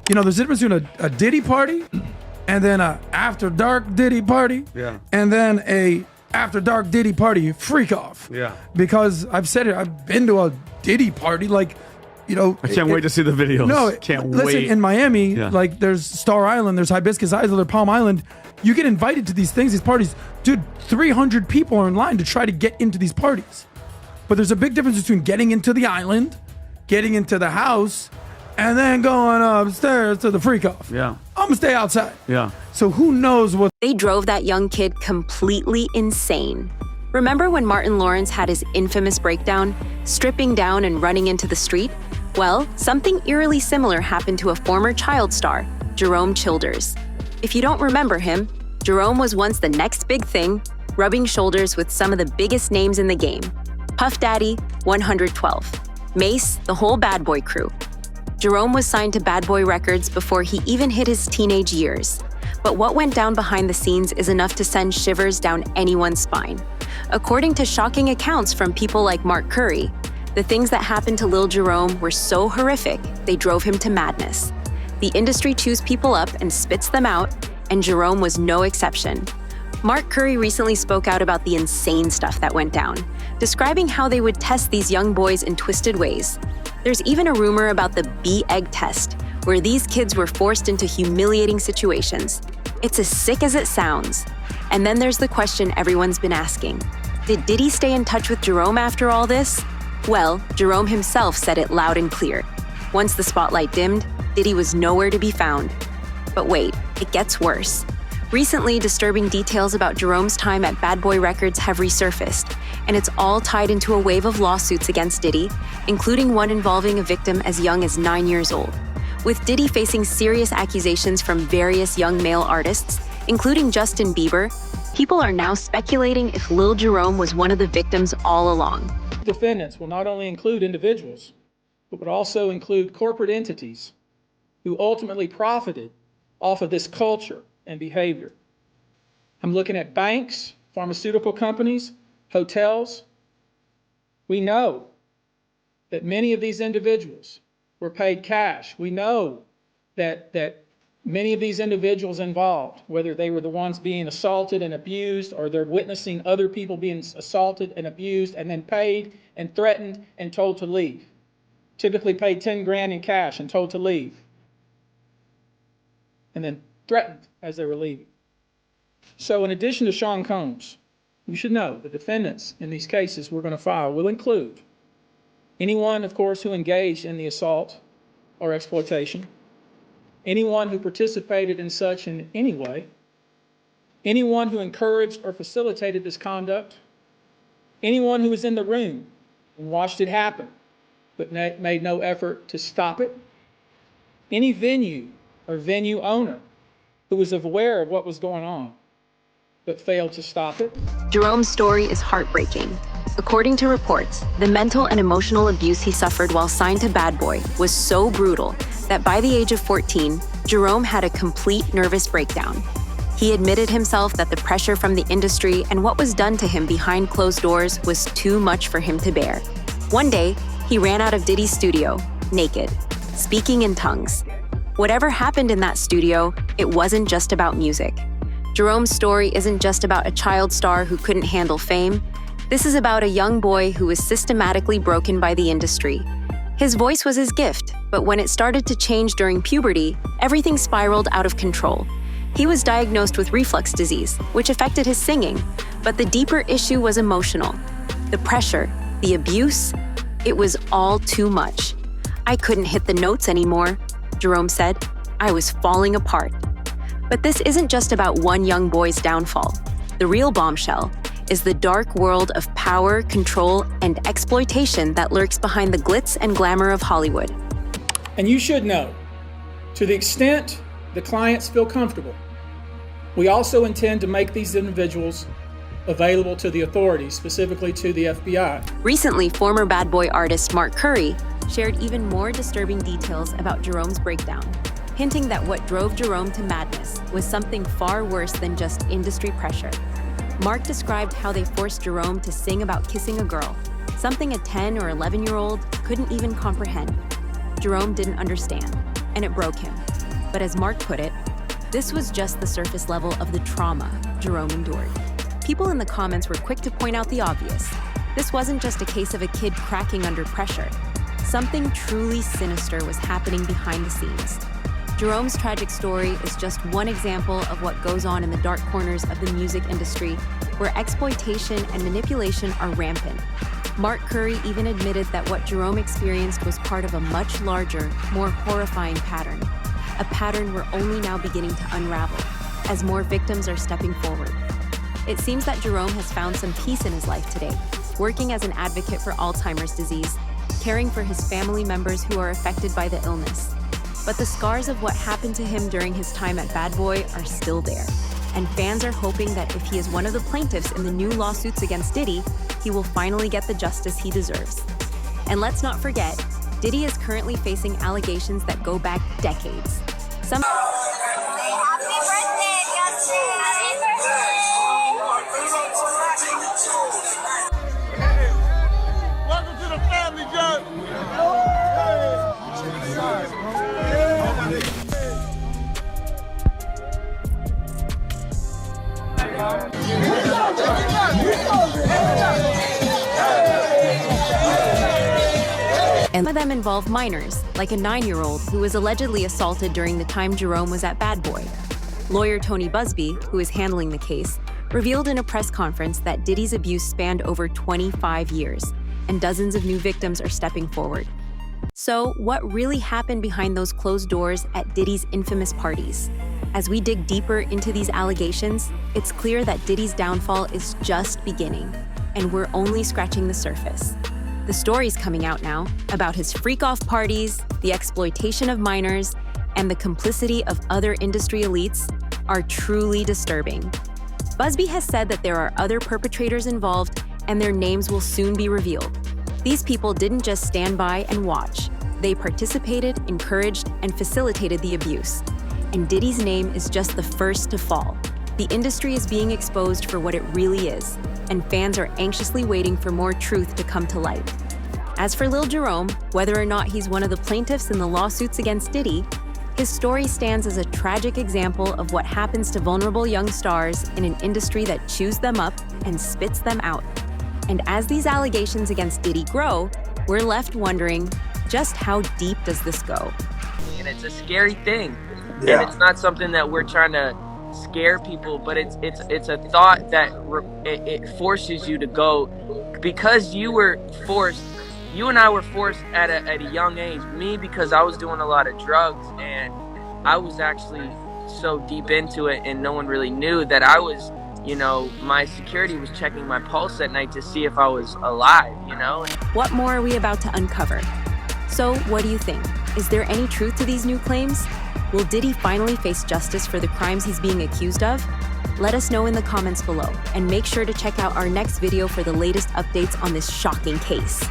there's a difference between a Diddy party and then a after dark Diddy party. Yeah. And then a after dark Diddy party freak off. Yeah. Because I've said it, I've been to a Diddy party, like, I can't wait to see the videos. No, can't listen, wait. in Miami, like there's Star Island, there's Hibiscus Island, there's Palm Island. You get invited to these things, these parties. Dude, 300 people are in line to try to get into these parties. But there's a big difference between getting into the island, getting into the house, and then going upstairs to the freak off. Yeah. I'm gonna stay outside. Yeah. So who knows what. They drove that young kid completely insane. Remember when Martin Lawrence had his infamous breakdown, stripping down and running into the street? Well, something eerily similar happened to a former child star, Jerome Childers. If you don't remember him, Jerome was once the next big thing, rubbing shoulders with some of the biggest names in the game. Puff Daddy, 112. Mase, the whole Bad Boy crew. Jerome was signed to Bad Boy Records before he even hit his teenage years. But what went down behind the scenes is enough to send shivers down anyone's spine. According to shocking accounts from people like Mark Curry, the things that happened to Lil Jerome were so horrific, they drove him to madness. The industry chews people up and spits them out, and Jerome was no exception. Mark Curry recently spoke out about the insane stuff that went down, describing how they would test these young boys in twisted ways. There's even a rumor about the bee-egg test, where these kids were forced into humiliating situations. It's as sick as it sounds. And then there's the question everyone's been asking. Did Diddy stay in touch with Jerome after all this? Well, Jerome himself said it loud and clear. Once the spotlight dimmed, Diddy was nowhere to be found. But wait, it gets worse. Recently, disturbing details about Jerome's time at Bad Boy Records have resurfaced, and it's all tied into a wave of lawsuits against Diddy, including one involving a victim as young as 9 years old. With Diddy facing serious accusations from various young male artists, including Justin Bieber, people are now speculating if Lil Jerome was one of the victims all along. Defendants will not only include individuals, but would also include corporate entities who ultimately profited off of this culture and behavior. I'm looking at banks, pharmaceutical companies, hotels. We know that many of these individuals were paid cash. We know that many of these individuals involved, whether they were the ones being assaulted and abused or they're witnessing other people being assaulted and abused and then paid and threatened and told to leave. Typically paid 10 grand in cash and told to leave. And then threatened as they were leaving. So in addition to Sean Combs, you should know the defendants in these cases we're going to file will include anyone, of course, who engaged in the assault or exploitation, anyone who participated in such in any way, anyone who encouraged or facilitated this conduct, anyone who was in the room and watched it happen but made no effort to stop it, any venue or venue owner who was aware of what was going on but failed to stop it. Jerome's story is heartbreaking. According to reports, the mental and emotional abuse he suffered while signed to Bad Boy was so brutal that by the age of 14, Jerome had a complete nervous breakdown. He admitted himself that the pressure from the industry and what was done to him behind closed doors was too much for him to bear. One day, he ran out of Diddy's studio, naked, speaking in tongues. Whatever happened in that studio, it wasn't just about music. Jerome's story isn't just about a child star who couldn't handle fame. This is about a young boy who was systematically broken by the industry. His voice was his gift, but when it started to change during puberty, everything spiraled out of control. He was diagnosed with reflux disease, which affected his singing, but the deeper issue was emotional. The pressure, the abuse, it was all too much. I couldn't hit the notes anymore, Jerome said. I was falling apart. But this isn't just about one young boy's downfall. The real bombshell is the dark world of power, control, and exploitation that lurks behind the glitz and glamour of Hollywood. And you should know, to the extent the clients feel comfortable, we also intend to make these individuals available to the authorities, specifically to the FBI. Recently, former Bad Boy artist Mark Curry shared even more disturbing details about Jerome's breakdown, hinting that what drove Jerome to madness was something far worse than just industry pressure. Mark described how they forced Jerome to sing about kissing a girl, something a 10 or 11-year-old couldn't even comprehend. Jerome didn't understand, and it broke him. But as Mark put it, this was just the surface level of the trauma Jerome endured. People in the comments were quick to point out the obvious. This wasn't just a case of a kid cracking under pressure. Something truly sinister was happening behind the scenes. Jerome's tragic story is just one example of what goes on in the dark corners of the music industry, where exploitation and manipulation are rampant. Mark Curry even admitted that what Jerome experienced was part of a much larger, more horrifying pattern. A pattern we're only now beginning to unravel, as more victims are stepping forward. It seems that Jerome has found some peace in his life today, working as an advocate for Alzheimer's disease, caring for his family members who are affected by the illness. But the scars of what happened to him during his time at Bad Boy are still there, and fans are hoping that if he is one of the plaintiffs in the new lawsuits against Diddy, he will finally get the justice he deserves. And let's not forget, Diddy is currently facing allegations that go back decades. Happy birthday, Justin! Happy birthday! Welcome to the family, John! And some of them involve minors, like a 9-year-old who was allegedly assaulted during the time Jerome was at Bad Boy. Lawyer Tony Busby, who is handling the case, revealed in a press conference that Diddy's abuse spanned over 25 years, and dozens of new victims are stepping forward. So, what really happened behind those closed doors at Diddy's infamous parties? As we dig deeper into these allegations, it's clear that Diddy's downfall is just beginning, and we're only scratching the surface. The stories coming out now about his freak-off parties, the exploitation of minors, and the complicity of other industry elites are truly disturbing. Busby has said that there are other perpetrators involved, and their names will soon be revealed. These people didn't just stand by and watch. They participated, encouraged, and facilitated the abuse. And Diddy's name is just the first to fall. The industry is being exposed for what it really is, and fans are anxiously waiting for more truth to come to light. As for Lil Jerome, whether or not he's one of the plaintiffs in the lawsuits against Diddy, his story stands as a tragic example of what happens to vulnerable young stars in an industry that chews them up and spits them out. And as these allegations against Diddy grow, we're left wondering, just how deep does this go? And it's a scary thing. Yeah. And it's not something that we're trying to scare people, but it's a thought that it forces you to go, because you and I were forced at a young age. Me, because I was doing a lot of drugs, and I was actually so deep into it, and no one really knew that I was, my security was checking my pulse at night to see if I was alive, What more are we about to uncover? So, what do you think? Is there any truth to these new claims? Will Diddy finally face justice for the crimes he's being accused of? Let us know in the comments below, and make sure to check out our next video for the latest updates on this shocking case.